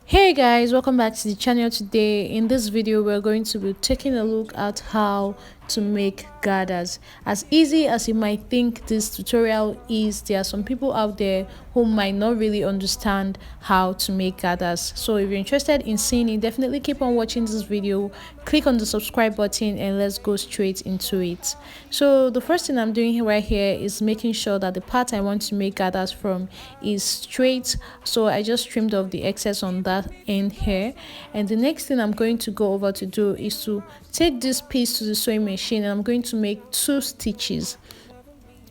Hey guys, welcome back to the channel. Today in this video we're going to be taking a look at how to make gathers. As easy as you might think this tutorial is, there are some people out there who might not really understand how to make gathers. So if you're interested in seeing it, definitely keep on watching this video, click on the subscribe button, and let's go straight into it. So the first thing I'm doing right here is making sure that the part I want to make gathers from is straight. So I just trimmed off the excess on that end here, and the next thing I'm going to go over to do is to take this piece to the sewing machine, and I'm going to make 2 stitches.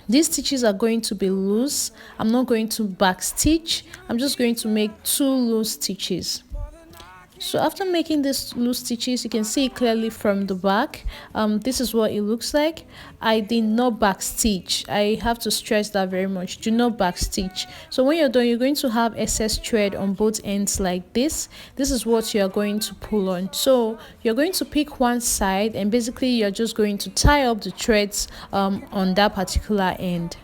These stitches are going to be loose. I'm not going to back stitch. I'm just going to make 2 loose stitches. So after making these loose stitches, you can see it clearly from the back. This is what it looks like. I did not back stitch. I have to stress that very much. Do not back stitch. So when you're done, you're going to have excess thread on both ends like this. This is what you're going to pull on. So you're going to pick one side, and basically you're just going to tie up the threads on that particular end.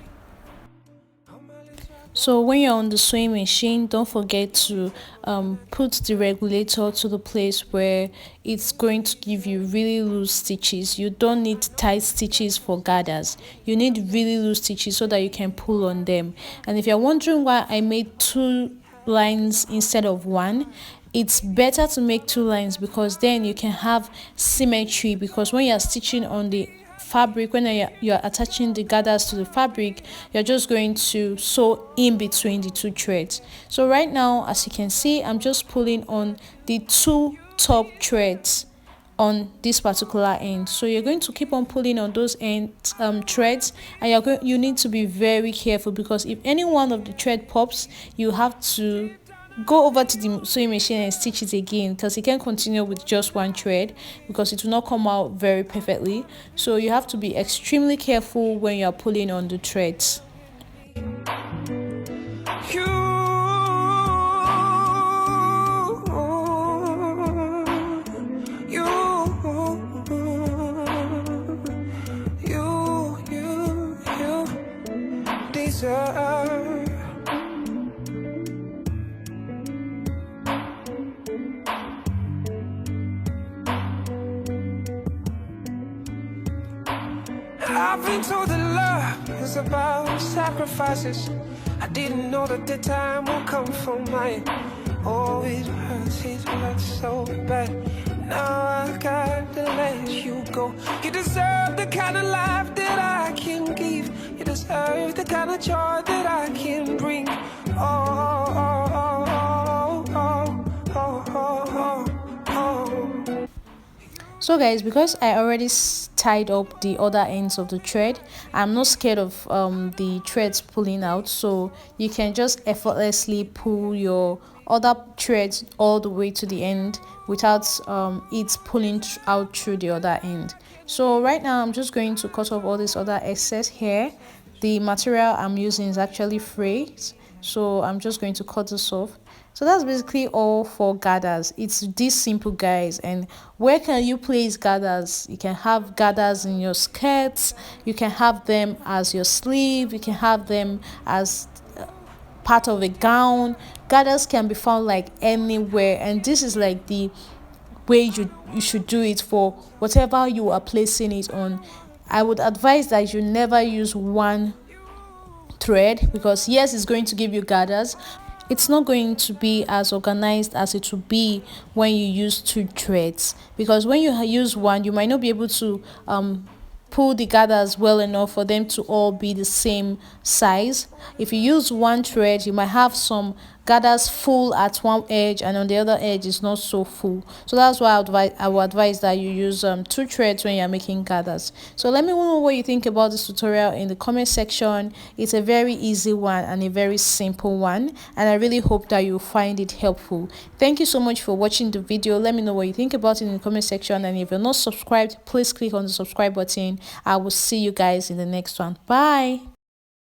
So when you're on the sewing machine, don't forget to put the regulator to the place where it's going to give you really loose stitches. You don't need tight stitches for gathers. You need really loose stitches so that you can pull on them. And if you're wondering why I made 2 lines instead of 1, it's better to make 2 lines because then you can have symmetry, because when you're stitching on the fabric, when you're attaching the gathers to the fabric, you're just going to sew in between the 2 threads. So right now, as you can see, I'm just pulling on the 2 top threads on this particular end. So you're going to keep on pulling on those end threads, and you need to be very careful, because if any one of the thread pops, you have to go over to the sewing machine and stitch it again, because you can't continue with just 1 thread because it will not come out very perfectly. So you have to be extremely careful when you're pulling on the threads. I've been told that love is about sacrifices. I didn't know that the time will come for mine. Oh, it hurts so bad. Now I got to let you go. You deserve the kind of life that I can give. You deserve the kind of joy that I can bring. So guys, because I already tied up the other ends of the thread, I'm not scared of the threads pulling out. So you can just effortlessly pull your other threads all the way to the end without it pulling out through the other end. So right now I'm just going to cut off all this other excess hair. The material I'm using is actually frayed, so I'm just going to cut this off. So that's basically all for gathers. It's this simple, guys. And where can you place gathers? You can have gathers in your skirts, you can have them as your sleeve, you can have them as part of a gown. Gathers can be found like anywhere, and this is like the way you should do it for whatever you are placing it on. I would advise that you never use 1 thread, because yes, it's going to give you gathers. It's not going to be as organized as it will be when you use 2 threads, because when you use 1, you might not be able to pull the gathers well enough for them to all be the same size. If you use 1 thread, you might have some gathers full at one edge, and on the other edge is not so full. So that's why I would advise that you use 2 threads when you're making gathers. So let me know what you think about this tutorial in the comment section. It's a very easy one and a very simple one, and I really hope that you find it helpful. Thank you so much for watching the video. Let me know what you think about it in the comment section, and if you're not subscribed, please click on the subscribe button. I will see you guys in the next one. Bye.